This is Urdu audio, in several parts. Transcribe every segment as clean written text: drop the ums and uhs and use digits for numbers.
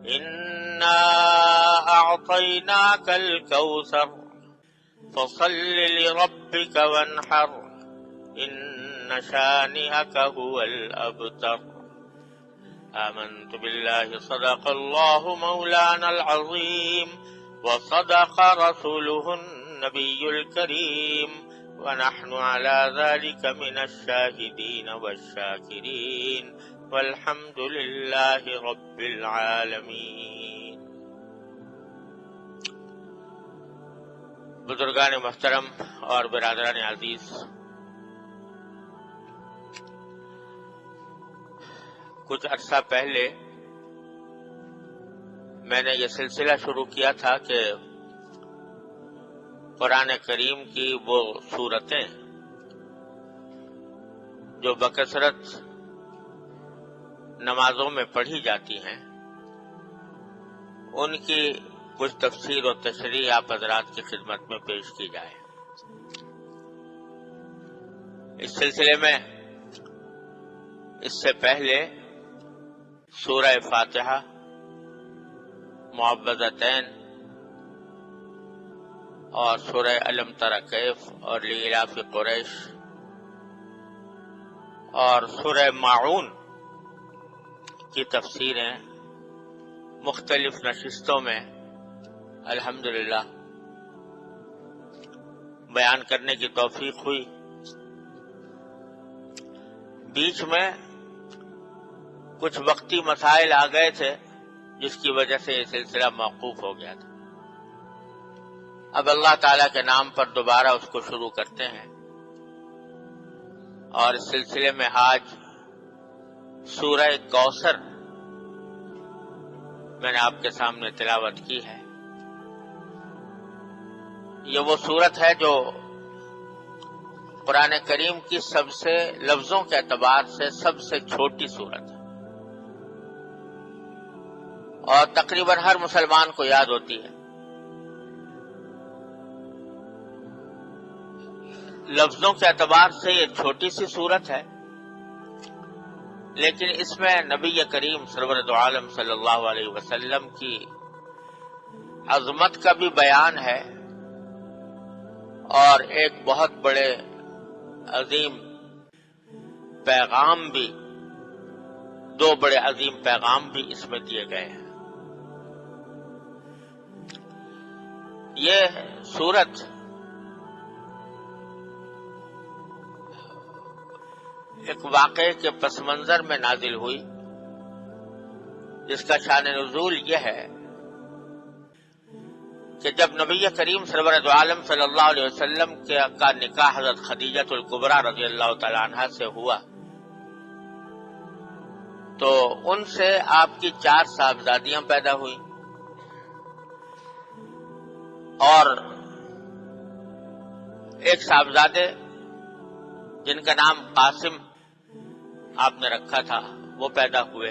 إنا أعطيناك الكوثر فصل لربك وانحر إن شانئك هو الأبتر آمنت بالله صدق الله مولانا العظيم وصدق رسوله النبي الكريم ونحن على ذلك من الشاهدين والشاكرين والحمد لله رب العالمين۔ بزرگان محترم اور برادران عزیز، کچھ عرصہ پہلے میں نے یہ سلسلہ شروع کیا تھا کہ قرآن کریم کی وہ سورتیں جو بکثرت نمازوں میں پڑھی جاتی ہیں ان کی کچھ تفسیر و تشریح آپ حضرات کی خدمت میں پیش کی جائے۔ اس سلسلے میں اس سے پہلے سورہ فاتحہ، معوذتین اور سورہ الم تر کیف اور لإلاف قریش اور سورہ ماعون کی تفسیریں مختلف نشستوں میں الحمدللہ بیان کرنے کی توفیق ہوئی۔ بیچ میں کچھ وقتی مسائل آ گئے تھے جس کی وجہ سے یہ سلسلہ موقوف ہو گیا تھا۔ اب اللہ تعالیٰ کے نام پر دوبارہ اس کو شروع کرتے ہیں، اور اس سلسلے میں آج سورہ کوثر میں نے آپ کے سامنے تلاوت کی ہے۔ یہ وہ سورت ہے جو قرآن کریم کی سب سے لفظوں کے اعتبار سے سب سے چھوٹی سورت ہے، اور تقریباً ہر مسلمان کو یاد ہوتی ہے۔ لفظوں کے اعتبار سے یہ چھوٹی سی سورت ہے، لیکن اس میں نبی کریم سرور دو عالم صلی اللہ علیہ وسلم کی عظمت کا بھی بیان ہے، اور ایک بہت بڑے عظیم پیغام بھی، دو بڑے عظیم پیغام بھی اس میں دیے گئے ہیں۔ یہ سورت ایک واقعے کے پس منظر میں نازل ہوئی، جس کا شان نزول یہ ہے کہ جب نبی کریم سرور دو عالم صلی اللہ علیہ وسلم کا نکاح حضرت خدیجہ الکبریٰ رضی اللہ تعالی عنہا سے ہوا تو ان سے آپ کی 4 صاحبزادیاں پیدا ہوئی، اور ایک صاحبزادے جن کا نام قاسم آپ نے رکھا تھا وہ پیدا ہوئے۔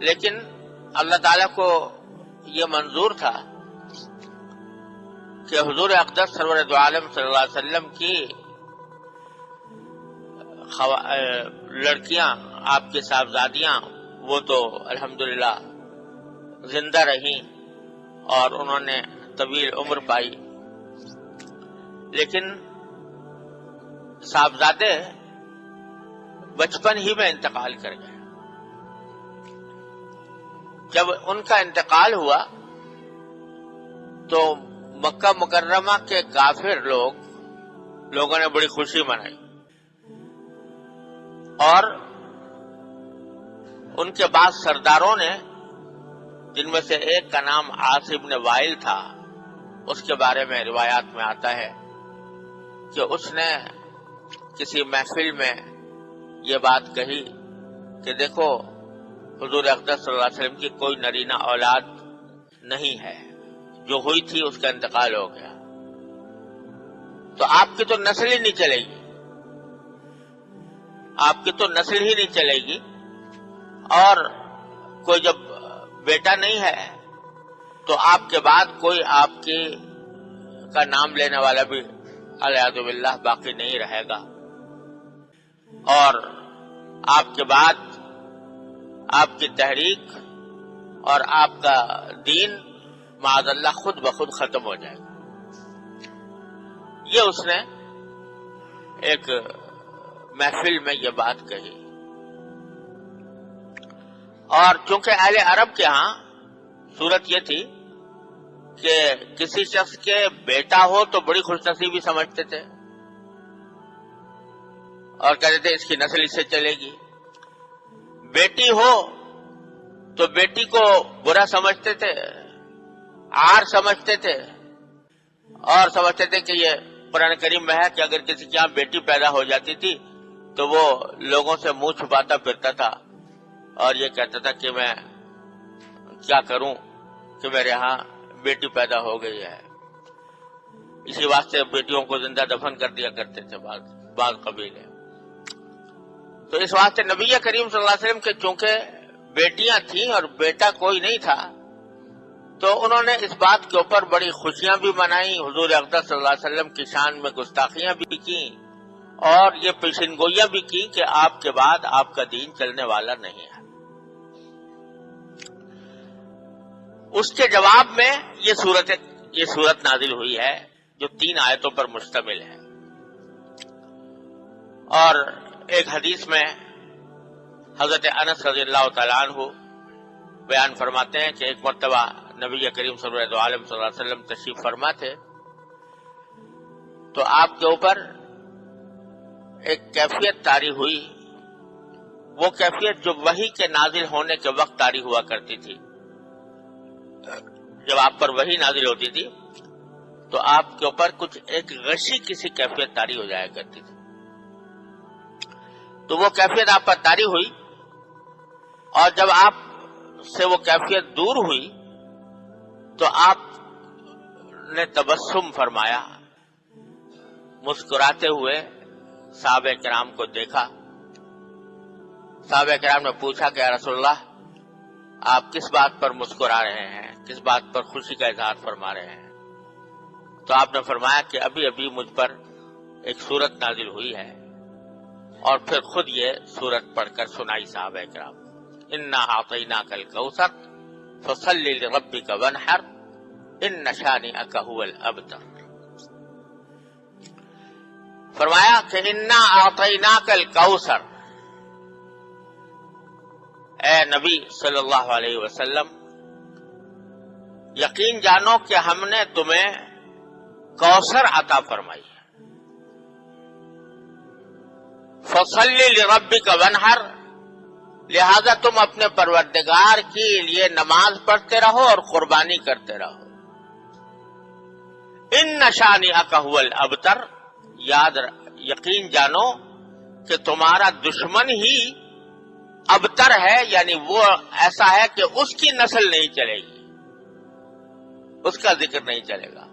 لیکن اللہ تعالیٰ کو یہ منظور تھا کہ حضور اقدس سرور دو عالم صلی اللہ علیہ وسلم کی لڑکیاں، آپ کی صاحبزادیاں، وہ تو الحمدللہ زندہ رہیں اور انہوں نے طویل عمر پائی، لیکن صاحبزادے بچپن ہی میں انتقال کر گئے۔ جب ان کا انتقال ہوا تو مکہ مکرمہ کے کافر لوگوں نے بڑی خوشی منائی، اور ان کے بعد سرداروں نے، جن میں سے ایک کا نام عاص بن وائل تھا، اس کے بارے میں روایات میں آتا ہے کہ اس نے کسی محفل میں یہ بات کہی کہ دیکھو حضور اقدس صلی اللہ علیہ وسلم کی کوئی نرینہ اولاد نہیں ہے، جو ہوئی تھی اس کا انتقال ہو گیا، تو آپ کی تو نسل ہی نہیں چلے گی، آپ کی تو نسل ہی نہیں چلے گی، اور کوئی جب بیٹا نہیں ہے تو آپ کے بعد کوئی آپ کی کا نام لینے والا بھی الیاذ باللہ باقی نہیں رہے گا، اور آپ کے بعد آپ کی تحریک اور آپ کا دین معاذ اللہ خود بخود ختم ہو جائے گا. یہ اس نے ایک محفل میں یہ بات کہی. اور چونکہ اہل عرب کے ہاں صورت یہ تھی کہ کسی شخص کے بیٹا ہو تو بڑی خوش نصیبی سمجھتے تھے اور کہتے تھے اس کی نسل اس سے چلے گی. بیٹی ہو تو بیٹی کو برا سمجھتے تھے، عار سمجھتے تھے، اور سمجھتے تھے کہ یہ قرآن کریم میں ہے کہ اگر کسی کے یہاں بیٹی پیدا ہو جاتی تھی تو وہ لوگوں سے منہ چھپاتا پھرتا تھا اور یہ کہتا تھا کہ میں کیا کروں کہ میرے یہاں بیٹی پیدا ہو گئی ہے. اسی واسطے بیٹیوں کو زندہ دفن کر دیا کرتے تھے بعض قبیلے. تو اس واسطے نبی کریم صلی اللہ علیہ وسلم کے چونکہ بیٹیاں تھیں اور بیٹا کوئی نہیں تھا تو انہوں نے اس بات کے اوپر بڑی خوشیاں بھی منائی، حضور اقدس صلی اللہ علیہ وسلم کی شان میں گستاخیاں بھی کی اور یہ پیشن گوئیاں بھی کی کہ آپ کے بعد آپ کا دین چلنے والا نہیں ہے. اس کے جواب میں یہ صورت نازل ہوئی ہے جو 3 آیتوں پر مشتمل ہے. اور ایک حدیث میں حضرت انس رضی اللہ تعالیٰ عنہ بیان فرماتے ہیں کہ ایک مرتبہ نبی کریم صلی اللہ علیہ وسلم تشریف فرما تھے تو آپ کے اوپر ایک کیفیت طاری ہوئی. وہ کیفیت جو وحی کے نازل ہونے کے وقت طاری ہوا کرتی تھی. جب آپ پر وحی نازل ہوتی تھی تو آپ کے اوپر کچھ ایک غشی کسی کیفیت طاری ہو جایا کرتی تھی. تو وہ کیفیت آپ پر طاری ہوئی اور جب آپ سے وہ کیفیت دور ہوئی تو آپ نے تبسم فرمایا، مسکراتے ہوئے صحابہ کرام کو دیکھا. صحابہ کرام نے پوچھا کہ یا رسول اللہ آپ کس بات پر مسکرا رہے ہیں، کس بات پر خوشی کا اظہار فرما رہے ہیں؟ تو آپ نے فرمایا کہ ابھی ابھی مجھ پر ایک سورت نازل ہوئی ہے اور پھر خود یہ سورت پڑھ کر سنائی صحابہ کرام. انا اعطیناک الکوثر فصل لربک وانحر ان شانئک هو الابتر. فرمایا کہ انا اعطیناک الکوثر، اے نبی صلی اللہ علیہ وسلم یقین جانو کہ ہم نے تمہیں کوثر عطا فرمائی ہے. فصل لربک وانحر، لہذا تم اپنے پروردگار کے لیے نماز پڑھتے رہو اور قربانی کرتے رہو. ان شانئک هو الابتر، یقین جانو کہ تمہارا دشمن ہی ابتر ہے، یعنی وہ ایسا ہے کہ اس کی نسل نہیں چلے گی، اس کا ذکر نہیں چلے گا.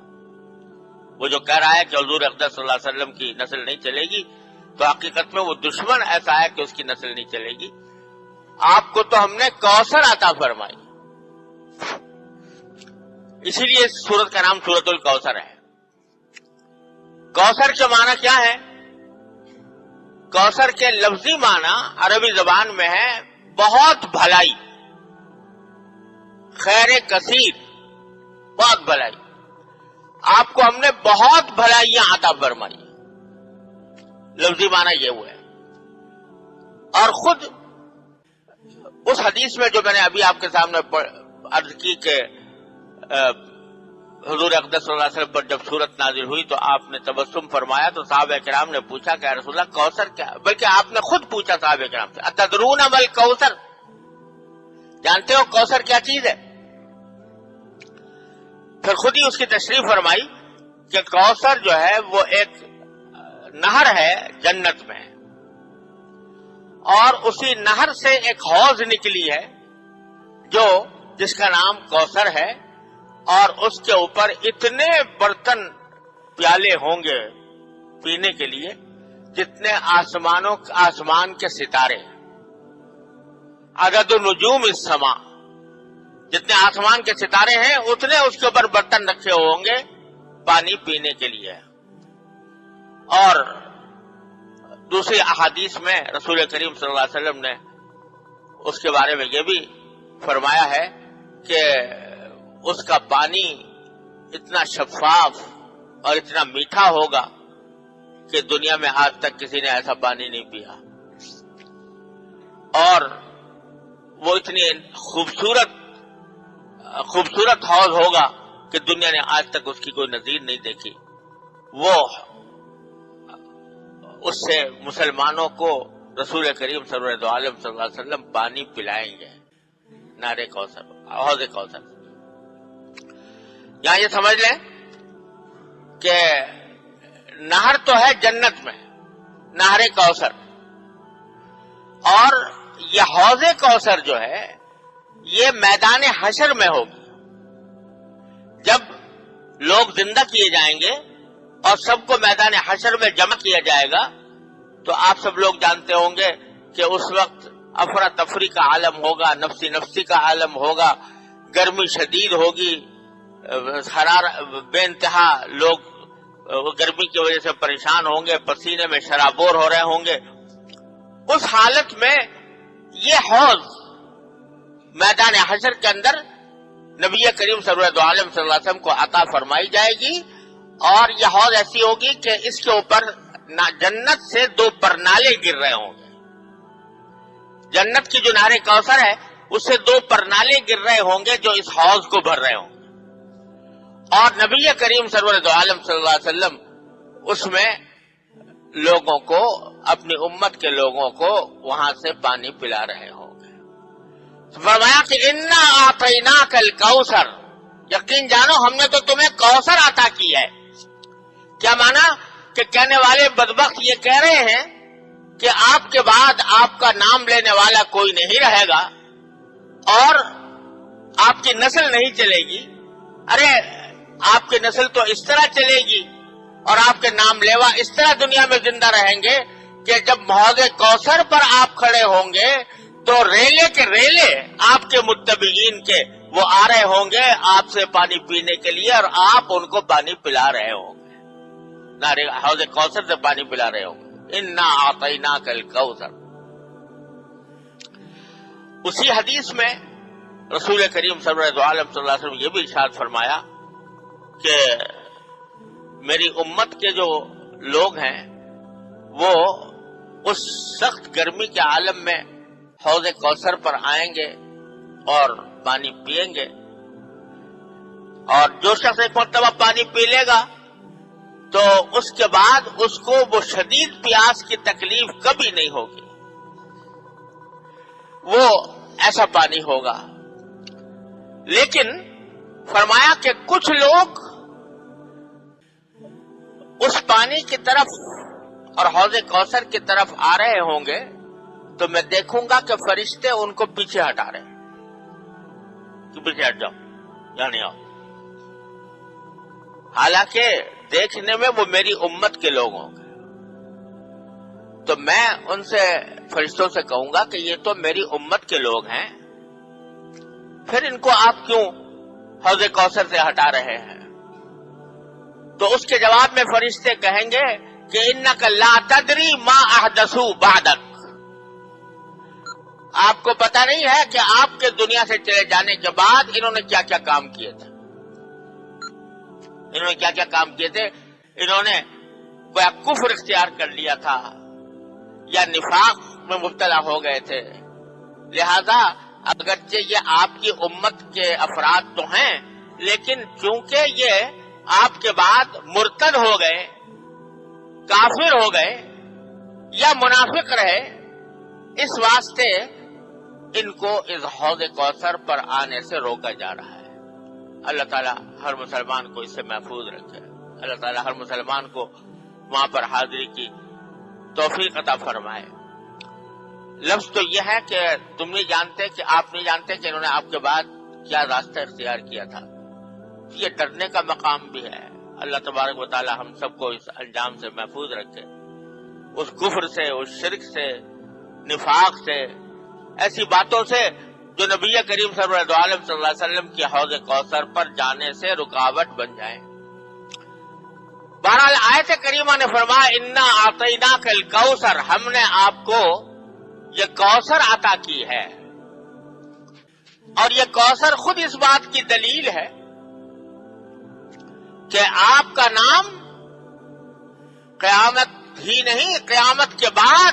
وہ جو کہہ رہا ہے کہ حضور اقدس صلی اللہ علیہ وسلم کی نسل نہیں چلے گی تو حقیقت میں وہ دشمن ایسا ہے کہ اس کی نسل نہیں چلے گی. آپ کو تو ہم نے کوثر عطا فرمائی، اسی لیے اس سورت کا نام سورت الکوثر ہے. کوثر کے معنی کیا ہے؟ کوثر کے لفظی معنی عربی زبان میں ہے بہت بھلائی، خیر کثیر، بہت بھلائی. آپ کو ہم نے بہت بھلائیاں عطا فرمائی، لفظی معنی یہ ہوا ہے. اور خود اس حدیث میں جو میں نے ابھی آپ کے سامنے عرض کی کہ حضور اقدس صلی اللہ علیہ وسلم پر جب سورت نازل ہوئی تو آپ نے تبسم فرمایا تو صحابہ کرام نے پوچھا کہ رسول اللہ کوثر کیا، بلکہ آپ نے خود پوچھا صحابہ کرام سے اتدرون ما الکوثر، جانتے ہو کوثر کیا چیز ہے؟ پھر خود ہی اس کی تشریح فرمائی کہ کوثر جو ہے وہ ایک نہر ہے جنت میں، اور اسی نہر سے ایک حوض نکلی ہے جس کا نام کوثر ہے، اور اس کے اوپر اتنے برتن پیالے ہوں گے پینے کے لیے جتنے آسمان کے ستارے، عدد نجوم السماء، جتنے آسمان کے ستارے ہیں اتنے اس کے اوپر برتن رکھے ہوں گے پانی پینے کے لیے. اور دوسری احادیث میں رسول کریم صلی اللہ علیہ وسلم نے اس کے بارے میں یہ بھی فرمایا ہے کہ اس کا پانی اتنا شفاف اور اتنا میٹھا ہوگا کہ دنیا میں آج تک کسی نے ایسا پانی نہیں پیا، اور وہ اتنی خوبصورت حوض ہوگا کہ دنیا نے آج تک اس کی کوئی نظیر نہیں دیکھی۔ وہ اس سے مسلمانوں کو رسول کریم صلی اللہ علیہ وسلم پانی پلائیں گے، نہر کوثر، حوض کوثر۔ یہاں یہ سمجھ لیں کہ نہر تو ہے جنت میں، نہر کوثر، اور یہ حوض کوثر جو ہے یہ میدان حشر میں ہوگی، جب لوگ زندہ کیے جائیں گے اور سب کو میدان حشر میں جمع کیا جائے گا، تو آپ سب لوگ جانتے ہوں گے کہ اس وقت افراتفری کا عالم ہوگا، نفسی نفسی کا عالم ہوگا، گرمی شدید ہوگی، بے انتہا لوگ گرمی کی وجہ سے پریشان ہوں گے، پسینے میں شرابور ہو رہے ہوں گے۔ اس حالت میں یہ حوض میدان حشر کے اندر نبی کریم صلی اللہ علیہ وسلم کو عطا فرمائی جائے گی، اور یہ حوض ایسی ہوگی کہ اس کے اوپر جنت سے 2 پرنالے گر رہے ہوں گے۔ جنت کی جو نہر کوثر ہے اس سے 2 پرنالے گر رہے ہوں گے جو اس حوض کو بھر رہے ہوں گے، اور نبی کریم صلی اللہ علیہ وسلم اس میں لوگوں کو، اپنی امت کے لوگوں کو وہاں سے پانی پلا رہے ہوں گے۔ فرمایا کہ انا اعطیناک الکوثر، یقین جانو ہم نے تو تمہیں کوثر عطا کی ہے۔ کیا مانا کہ کہنے والے بدبخت یہ کہہ رہے ہیں کہ آپ کے بعد آپ کا نام لینے والا کوئی نہیں رہے گا اور آپ کی نسل نہیں چلے گی۔ ارے آپ کی نسل تو اس طرح چلے گی اور آپ کے نام لیوا اس طرح دنیا میں زندہ رہیں گے کہ جب حوض کوثر پر آپ کھڑے ہوں گے تو ریلے کے ریلے آپ کے متبعین کے وہ آ رہے ہوں گے آپ سے پانی پینے کے لیے، اور آپ ان کو پانی پلا رہے ہوں گے، حوض کوثر سے پانی پلا رہے ہوں گے۔ انا اعطیناک الکوثر۔ اسی حدیث میں رسول کریم صلی اللہ علیہ وسلم یہ بھی ارشاد فرمایا کہ میری امت کے جو لوگ ہیں وہ اس سخت گرمی کے عالم میں حوض کوثر پر آئیں گے اور پانی پئیں گے، اور جو شخص ایک مرتبہ پانی پی لے گا تو اس کے بعد اس کو وہ شدید پیاس کی تکلیف کبھی نہیں ہوگی، وہ ایسا پانی ہوگا۔ لیکن فرمایا کہ کچھ لوگ اس پانی کی طرف اور حوض کوثر کی طرف آ رہے ہوں گے تو میں دیکھوں گا کہ فرشتے ان کو پیچھے ہٹا رہے ہیں کہ پیچھے ہٹ جاؤ، یا نہیں آؤ، حالانکہ دیکھنے میں وہ میری امت کے لوگ ہوں گے۔ تو میں ان سے فرشتوں سے کہوں گا کہ یہ تو میری امت کے لوگ ہیں، پھر ان کو آپ کیوں حوض کوثر سے ہٹا رہے ہیں؟ تو اس کے جواب میں فرشتے کہیں گے کہ انک لا تدری ما احدثوا بعدک، آپ کو پتہ نہیں ہے کہ آپ کے دنیا سے چلے جانے کے بعد انہوں نے کیا کیا کام کیے تھے، انہوں نے کیا کیا کام کیے تھے۔ انہوں نے کوئی کفر اختیار کر لیا تھا یا نفاق میں مبتلا ہو گئے تھے، لہذا اگرچہ یہ آپ کی امت کے افراد تو ہیں لیکن چونکہ یہ آپ کے بعد مرتد ہو گئے، کافر ہو گئے یا منافق رہے، اس واسطے ان کو اس حوض کوثر پر آنے سے روکا جا رہا ہے۔ اللہ تعالیٰ ہر مسلمان کو اس سے محفوظ رکھے، اللہ تعالیٰ ہر مسلمان کو وہاں پر حاضری کی توفیق عطا فرمائے۔ لفظ تو یہ ہے کہ تم نہیں جانتے، کہ آپ نہیں جانتے کہ انہوں نے آپ کے بعد کیا راستہ اختیار کیا تھا۔ یہ ڈرنے کا مقام بھی ہے۔ اللہ تبارک و تعالی ہم سب کو اس انجام سے محفوظ رکھے، اس کفر سے، اس شرک سے، نفاق سے، ایسی باتوں سے جو نبی کریم صلی اللہ علیہ وسلم کی حوض کوثر پر جانے سے رکاوٹ بن جائیں۔ بہرحال آیت کریمہ نے فرمایا انا اعطیناک الکوثر، ہم نے آپ کو یہ کوثر عطا کی ہے۔ اور یہ کوثر خود اس بات کی دلیل ہے کہ آپ کا نام قیامت ہی نہیں، قیامت کے بعد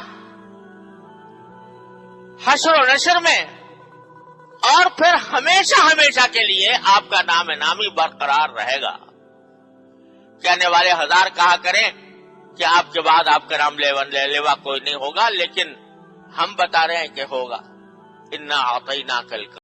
حشر و نشر میں اور پھر ہمیشہ ہمیشہ کے لیے آپ کا نام نامی برقرار رہے گا۔ کہنے والے ہزار کہا کریں کہ آپ کے بعد آپ کا نام لیوا کوئی نہیں ہوگا، لیکن ہم بتا رہے ہیں کہ ہوگا۔ انا اعطیناک الکوثر۔